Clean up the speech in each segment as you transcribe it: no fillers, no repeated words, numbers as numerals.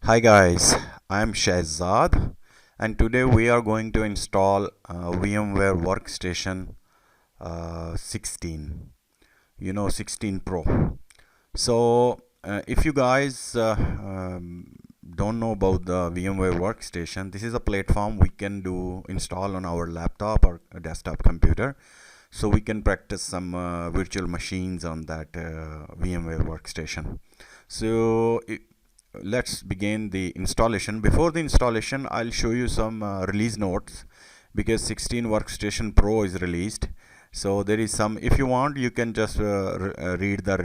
Hi guys, I'm Shahzad and today we are going to install VMware Workstation 16, 16 Pro. So if you guys don't know about the VMware Workstation, this is a platform we can do install on our laptop or a desktop computer. So we can practice some virtual machines on that VMware Workstation. So let's begin the installation. Before the installation, I'll show you some release notes because 16 Workstation Pro is released. So there is some, if you want, you can just read the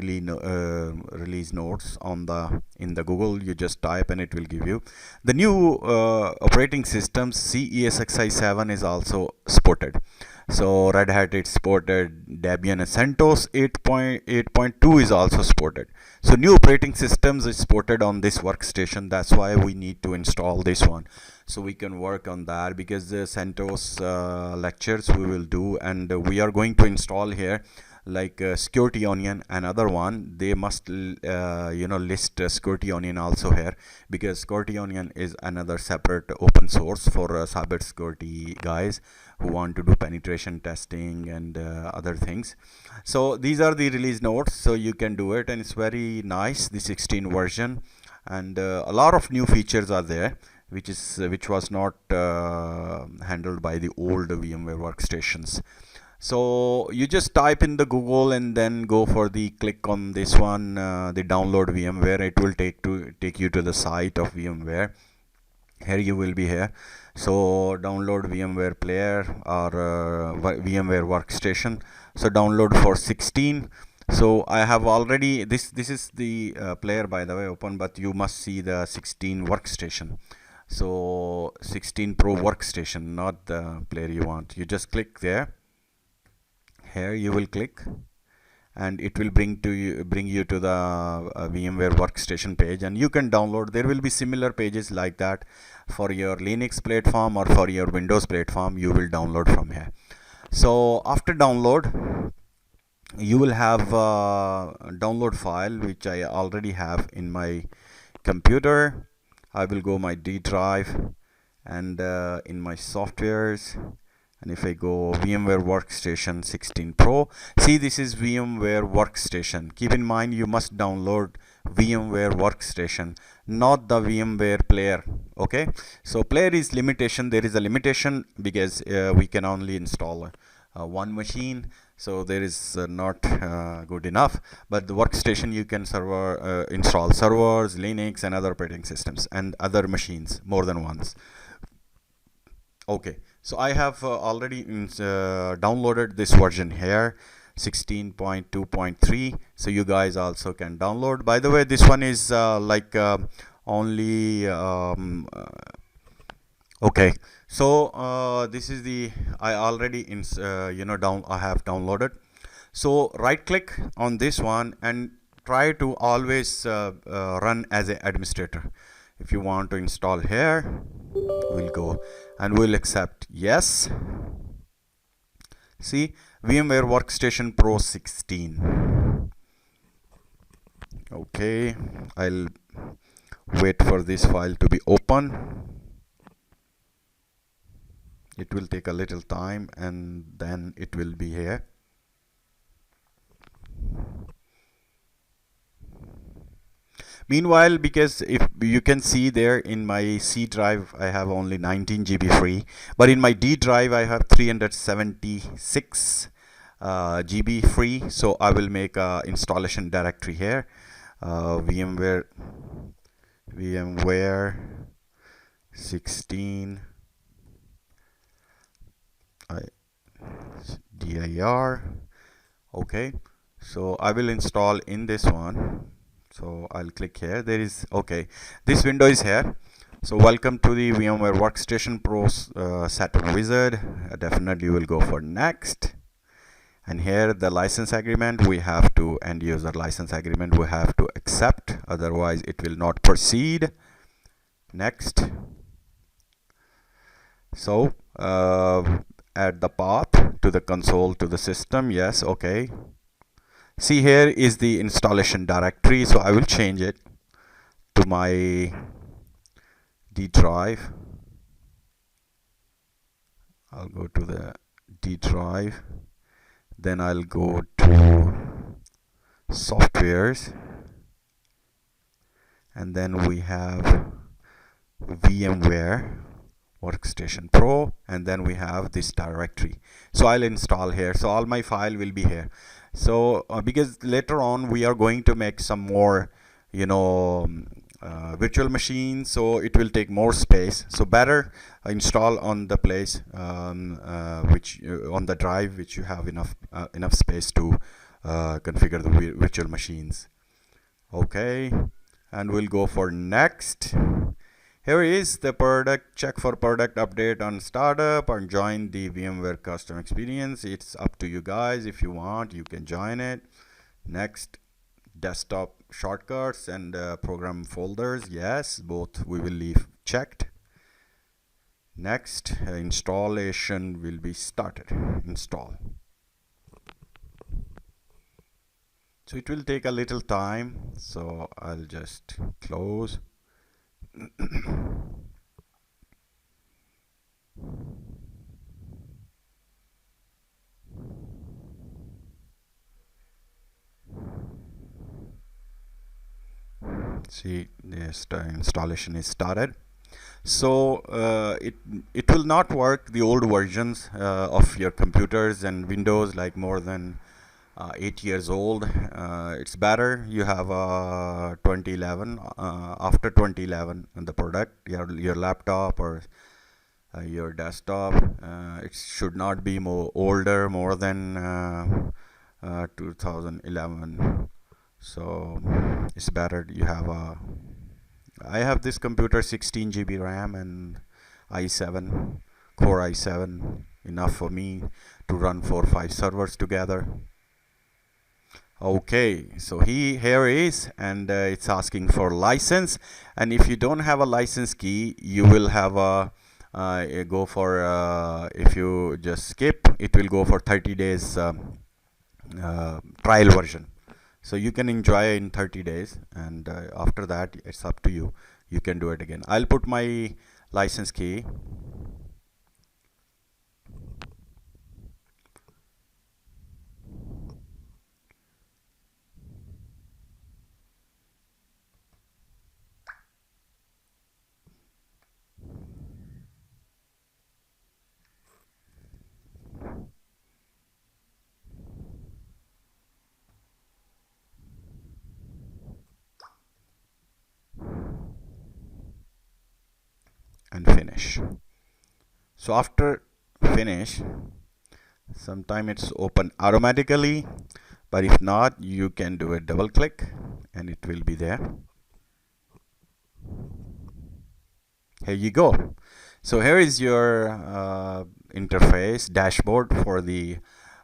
release notes on in the Google. You just type and it will give you the new operating system. CESXi 7 is also supported. So Red Hat is supported, Debian and CentOS 8.8.2 is also supported. So new operating systems is supported on this workstation. That's why we need to install this one, so we can work on that, because the CentOS lectures we will do, and we are going to install here like Security Onion, another one. They must list Security Onion also here, because Security Onion is another separate open source for cyber security guys who want to do penetration testing and other things. So these are the release notes, so you can do it, and it's very nice, the 16 version, and a lot of new features are there which was not handled by the old VMware workstations. So you just type in the Google and then go for the click on this one, the download VMware. It will take you to the site of VMware. Here you will be here. So download VMware player or VMware workstation. So download for 16. So I have already, this is the player, by the way, open, but you must see the 16 workstation. So 16 Pro workstation, not the player you want. You just click there. Here you will click and it will bring you to the VMware workstation page, and you can download. There will be similar pages like that for your Linux platform or for your Windows platform. You will download from here. So after download, you will have a download file which I already have in my computer. I will go my D drive and in my softwares, and if I go VMware Workstation 16 Pro, see, this is VMware Workstation. Keep in mind, you must download VMware Workstation, not the VMware player. Okay, so player is limitation. There is a limitation because we can only install one machine, so there is not good enough. But the workstation, you can install servers, Linux and other operating systems and other machines, more than once. Okay, so I have already downloaded this version here, 16.2.3. so you guys also can download. By the way, this one is only okay. So this is the, I already I have downloaded. So right click on this one and try to always run as an administrator. If you want to install here, we'll go and we'll accept yes. See, VMware Workstation Pro 16. Okay, I'll wait for this file to be open. It will take a little time and then it will be here. Meanwhile, because if you can see there in my C drive, I have only 19 GB free, but in my D drive, I have 376 GB free. So I will make a installation directory here, VMware 16 dir. Okay, so I will install in this one. So I'll click here. There is, okay, this window is here. So welcome to the VMware Workstation Pro setup wizard. Definitely will go for next. And here the license agreement, we have to, end user license agreement, we have to accept, otherwise it will not proceed. Next. So add the path to the console to the system. Yes, okay. See, here is the installation directory, so I will change it to my D drive. I'll go to the D drive, then I'll go to softwares, and then we have VMware Workstation Pro, and then we have this directory. So I'll install here, so all my file will be here. So because later on we are going to make some more, you know, virtual machines, so it will take more space, so better install on the place which on the drive which you have enough space to configure the virtual machines. Okay, and we'll go for next. Here is the product. Check for product update on startup and join the VMware custom experience. It's up to you guys. If you want, you can join it. Next, desktop shortcuts and program folders. Yes, both we will leave checked. Next, installation will be started. Install. So it will take a little time. So I'll just close. See, this installation is started. So it will not work the old versions of your computers and Windows, like more than 8 years old. It's better you have 2011. After 2011 the product, your laptop or your desktop, it should not be more than 2011. So it's better you have I have this computer 16 GB RAM and i7 core i7, enough for me to run 4 or 5 servers together. Okay, so here is, and it's asking for license, and if you don't have a license key, you will have a go for if you just skip, it will go for 30 days trial version. So you can enjoy in 30 days, and after that it's up to you. You can do it again. I'll put my license key. And finish. So after finish, sometime it's open automatically, but if not, you can do a double click and it will be there. Here you go. So here is your interface dashboard for the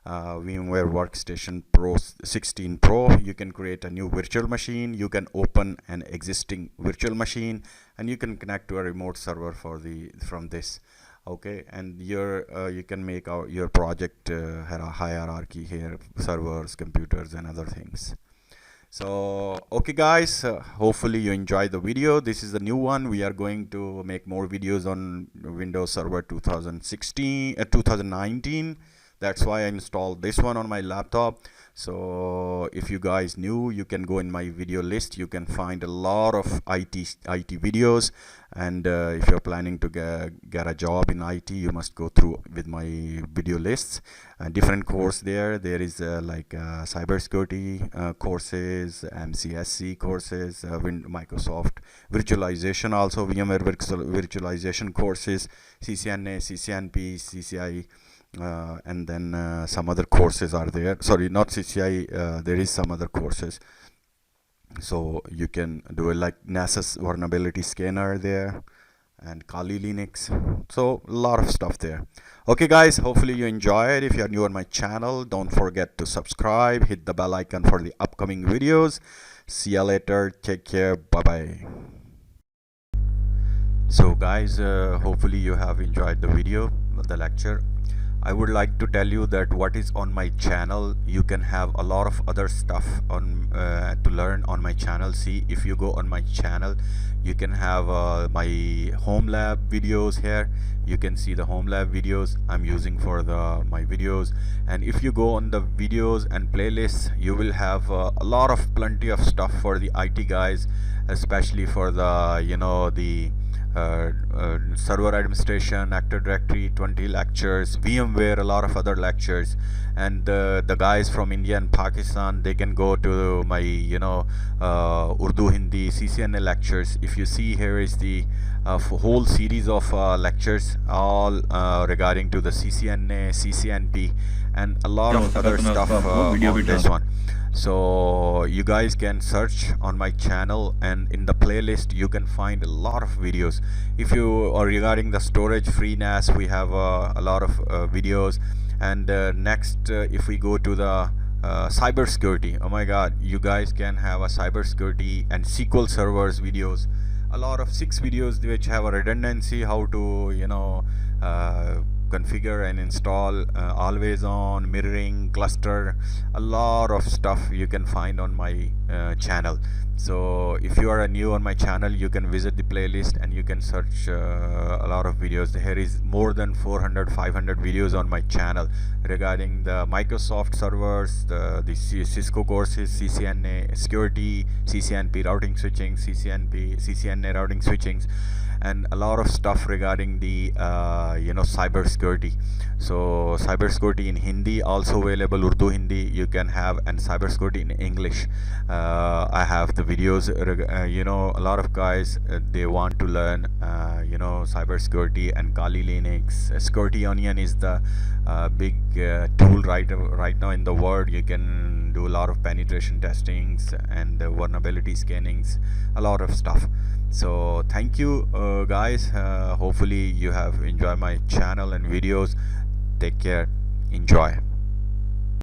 VMware Workstation Pro 16 Pro. You can create a new virtual machine, you can open an existing virtual machine, and you can connect to a remote server from this. Okay, and you can make your project hierarchy here, servers, computers, and other things. So okay guys, hopefully you enjoyed the video. This is the new one. We are going to make more videos on Windows Server 2019. That's why I installed this one on my laptop. So if you guys new, you can go in my video list. You can find a lot of IT videos, and if you're planning to get a job in IT, you must go through with my video lists. Different course there is like cybersecurity courses, MCSC courses, Microsoft virtualization, also VMware virtualization courses, CCNA, CCNP, CCI. And then some other courses are there. Sorry, not CCI. There is some other courses. So you can do it, like NASA's vulnerability scanner there, and Kali Linux. So a lot of stuff there. Okay guys, hopefully you enjoy it. If you are new on my channel, don't forget to subscribe, hit the bell icon for the upcoming videos. See you later. Take care. Bye bye. So guys, hopefully you have enjoyed the video, the lecture. I would like to tell you that what is on my channel, you can have a lot of other stuff on to learn on my channel. See, if you go on my channel, you can have my home lab videos here. You can see the home lab videos I'm using for my videos. And if you go on the videos and playlists, you will have a lot of plenty of stuff for the IT guys, especially for the server administration, Active Directory, 20 lectures, VMware, a lot of other lectures. And the guys from India and Pakistan, they can go to my Urdu, Hindi, CCNA lectures. If you see, here is the whole series of lectures, all regarding to the CCNA, CCNP, and a lot of other stuff on this one. So you guys can search on my channel, and in the playlist you can find a lot of videos. If you are regarding the storage free NAS, we have a lot of videos. And next, if we go to the cybersecurity, oh my god, you guys can have a cybersecurity and SQL servers videos, a lot of 6 videos which have a redundancy, how to configure and install always on, mirroring, cluster, a lot of stuff you can find on my channel. So if you are new on my channel, you can visit the playlist and you can search a lot of videos. There is more than 400-500 videos on my channel regarding the Microsoft servers, the Cisco courses, CCNA security, CCNP routing switching, CCNA routing switchings, and a lot of stuff regarding the cyber security. So cyber security in Hindi also available, Urdu, Hindi you can have, and cyber security in English. I have the videos. A lot of guys they want to learn cyber security and Kali Linux. Security Onion is the big tool right now in the world. You can do a lot of penetration testings and vulnerability scannings, a lot of stuff. So thank you guys, hopefully you have enjoyed my channel and videos. Take care, enjoy.